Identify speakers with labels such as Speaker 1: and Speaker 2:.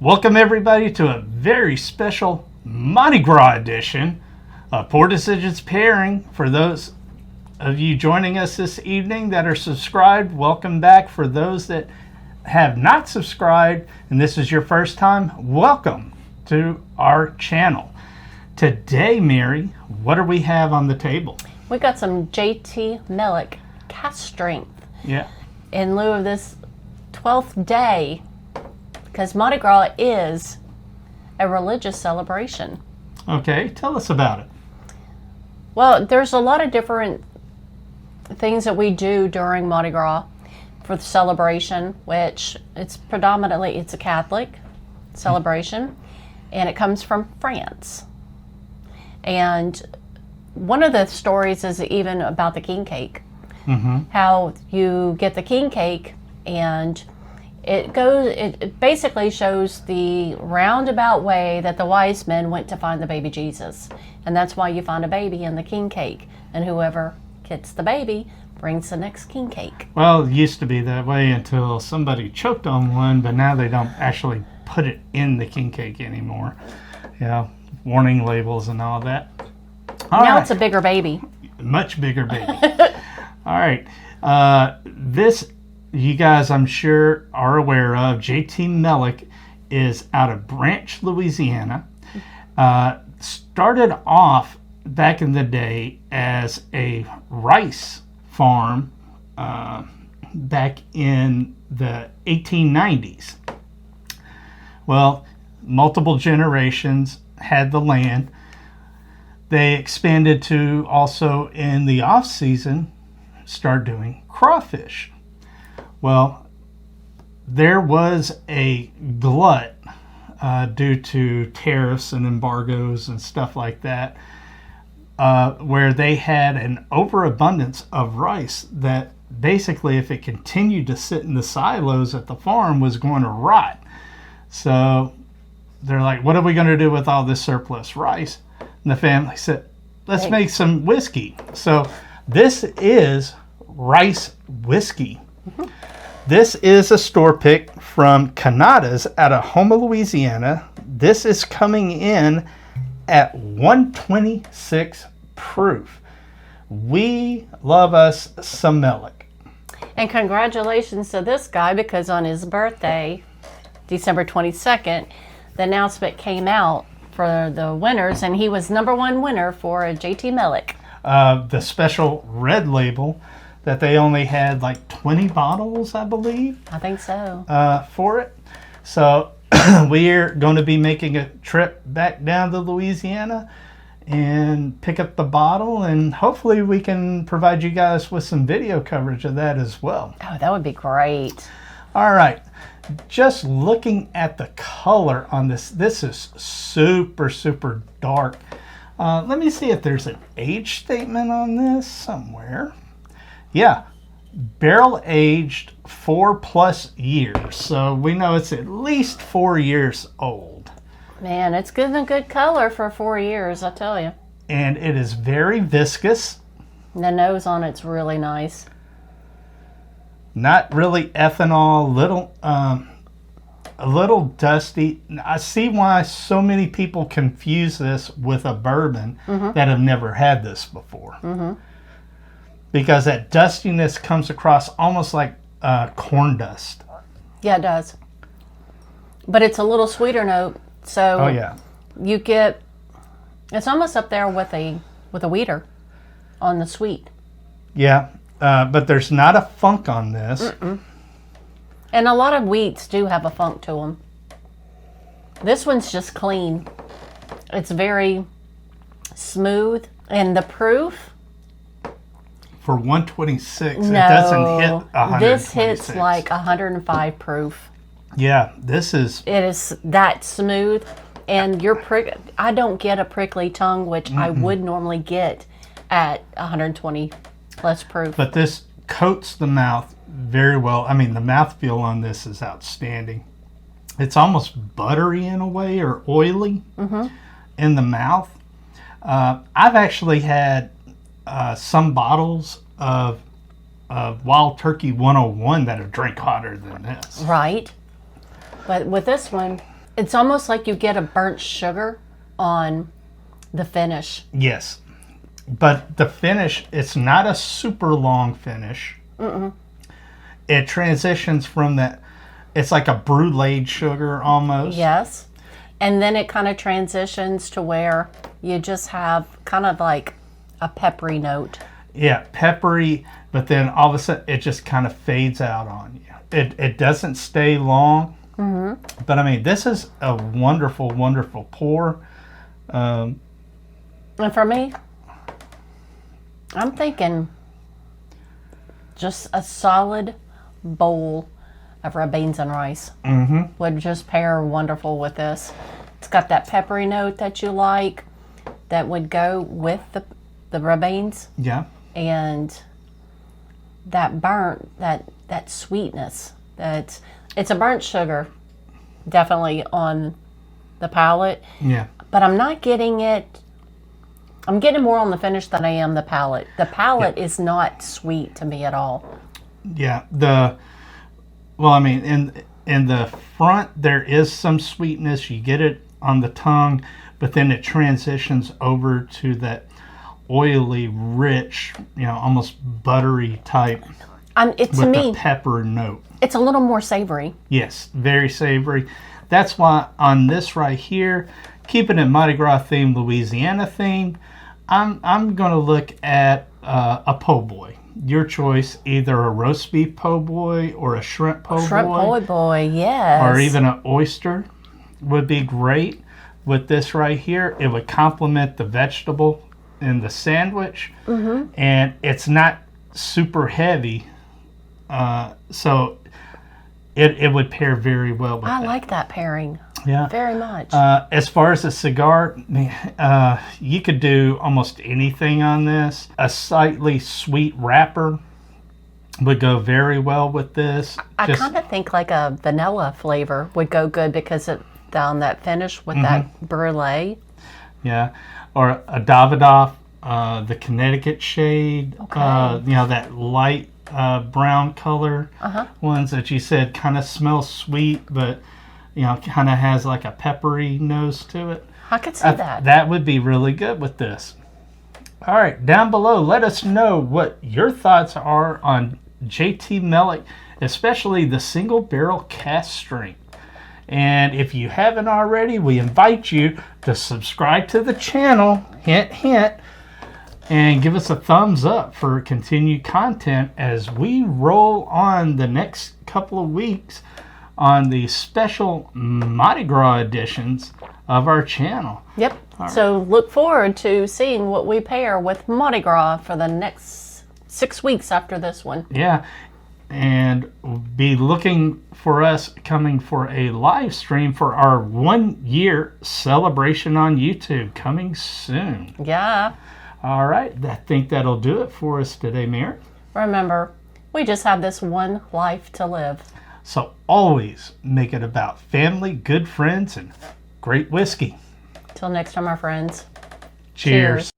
Speaker 1: Welcome everybody to a very special Mardi Gras edition of Poor Decisions Pairing. For those of you joining us this evening that are subscribed, welcome back. For those that have not subscribed and this is your first time, welcome to our channel. Today, Mary, what do we have on the table?
Speaker 2: We got some Meleck Cask Strength.
Speaker 1: Yeah.
Speaker 2: In lieu of this 12th day, because Mardi Gras is a religious celebration.
Speaker 1: Okay, tell us about it.
Speaker 2: Well, there's a lot of different things that we do during Mardi Gras for the celebration, which it's a Catholic celebration, and it comes from France. And one of the stories is even about the king cake. How you get the king cake, and it basically shows the roundabout way that the wise men went to find the baby Jesus. And that's why you find a baby in the king cake. And whoever gets the baby brings the next king cake.
Speaker 1: Well, it used to be that way until somebody choked on one, but now they don't actually put it in the king cake anymore. Yeah, warning labels and all that.
Speaker 2: Now it's a bigger baby.
Speaker 1: Much bigger baby. All right. This, you guys, I'm sure, are aware of. JT Meleck is out of Branch, Louisiana. Started off back in the day as a rice farm back in the 1890s. Well, multiple generations had the land. They expanded to also, in the off season, start doing crawfish. Well, there was a glut due to tariffs and embargoes and stuff like that, where they had an overabundance of rice that basically, if it continued to sit in the silos at the farm, was going to rot. So they're like, what are we going to do with all this surplus rice? And the family said, let's make some whiskey. So this is rice whiskey. This is a store pick from Canada's out of Houma, Louisiana. This is coming in at 126 proof. We love us some Meleck.
Speaker 2: And congratulations to this guy, because on his birthday, December 22nd, the announcement came out for the winners, and he was #1 winner for a JT Meleck.
Speaker 1: The special red label that they only had like 20 bottles, I believe.
Speaker 2: I think so.
Speaker 1: For it. So we're going to be making a trip back down to Louisiana and pick up the bottle, and hopefully we can provide you guys with some video coverage of that as well.
Speaker 2: Oh, that would be great.
Speaker 1: All right. Just looking at the color on this, this is super, super dark. Let me see if there's an age statement on this somewhere. Yeah, barrel aged 4+ years. So we know it's at least 4 years old.
Speaker 2: Man, it's good and good color for 4 years, I tell you.
Speaker 1: And it is very viscous.
Speaker 2: The nose on it's really nice.
Speaker 1: Not really ethanol, a little dusty. I see why so many people confuse this with a bourbon that have never had this before. Because that dustiness comes across almost like corn dust.
Speaker 2: Yeah, it does. But it's a little sweeter note, so
Speaker 1: oh yeah,
Speaker 2: you get, it's almost up there with a wheater on the sweet.
Speaker 1: Yeah, but there's not a funk on this.
Speaker 2: And a lot of wheats do have a funk to them. This one's just clean. It's very smooth, and the proof.
Speaker 1: For 126, it doesn't hit 126.
Speaker 2: This hits like 105 proof.
Speaker 1: Yeah, this is.
Speaker 2: It is that smooth, and I don't get a prickly tongue, which I would normally get at 120 plus proof.
Speaker 1: But this coats the mouth very well. I mean, the mouthfeel on this is outstanding. It's almost buttery in a way, or oily in the mouth. I've actually had some bottles of Wild Turkey 101 that are drink hotter than this.
Speaker 2: Right. But with this one, It's almost like you get a burnt sugar on the finish.
Speaker 1: Yes. But the finish, it's not a super long finish. It transitions from that, it's like a brulee sugar almost.
Speaker 2: Yes. And then it kind of transitions to where you just have kind of like a peppery note.
Speaker 1: Yeah, peppery, but then all of a sudden it just kind of fades out on you. It doesn't stay long. But I mean, this is a wonderful, wonderful pour.
Speaker 2: And for me, I'm thinking just a solid bowl of red beans and rice would just pair wonderful with this. It's got that peppery note that you like that would go with the red beans.
Speaker 1: Yeah.
Speaker 2: And that burnt, that sweetness. It's a burnt sugar, definitely on the palate.
Speaker 1: Yeah.
Speaker 2: But I'm not getting it. I'm getting more on the finish than I am the palate. The palate is not sweet to me at all.
Speaker 1: Yeah. Well, I mean, in the front there is some sweetness. You get it on the tongue, but then it transitions over to that oily, rich, almost buttery type.
Speaker 2: To
Speaker 1: with
Speaker 2: me,
Speaker 1: the pepper note.
Speaker 2: it's a little more savory.
Speaker 1: Yes, very savory. That's why on this right here, keeping it Mardi Gras themed, Louisiana themed, I'm going to look at a po' boy. Your choice, either a roast beef po' boy or a shrimp po'
Speaker 2: Shrimp boy, yes.
Speaker 1: or even an oyster would be great. With this right here, it would complement the vegetable in the sandwich, and it's not super heavy, so it would pair very well with
Speaker 2: I
Speaker 1: that.
Speaker 2: like that pairing.
Speaker 1: Yeah.
Speaker 2: Very much.
Speaker 1: As far as a cigar, you could do almost anything on this. A slightly sweet wrapper would go very well with this.
Speaker 2: I kind of think like a vanilla flavor would go good because it down that finish with that brulee.
Speaker 1: Yeah, or a Davidoff, the Connecticut shade.
Speaker 2: Okay.
Speaker 1: That light brown color ones that you said kind of smell sweet, but kind of has like a peppery nose to it.
Speaker 2: I could see that.
Speaker 1: That would be really good with this. All right, down below, let us know what your thoughts are on JT Meleck, especially the single barrel cask strength. And if you haven't already, we invite you to subscribe to the channel, hint, hint, and give us a thumbs up for continued content as we roll on the next couple of weeks on the special Mardi Gras editions of our channel.
Speaker 2: Yep. So look forward to seeing what we pair with Mardi Gras for the next 6 weeks after this one.
Speaker 1: Yeah. And be looking for us coming for a live stream for our 1 year celebration on YouTube coming soon.
Speaker 2: Yeah.
Speaker 1: All right. I think that'll do it for us today, Mary.
Speaker 2: Remember, we just have this one life to live.
Speaker 1: So always make it about family, good friends, and great whiskey.
Speaker 2: Till next time, our friends.
Speaker 1: Cheers.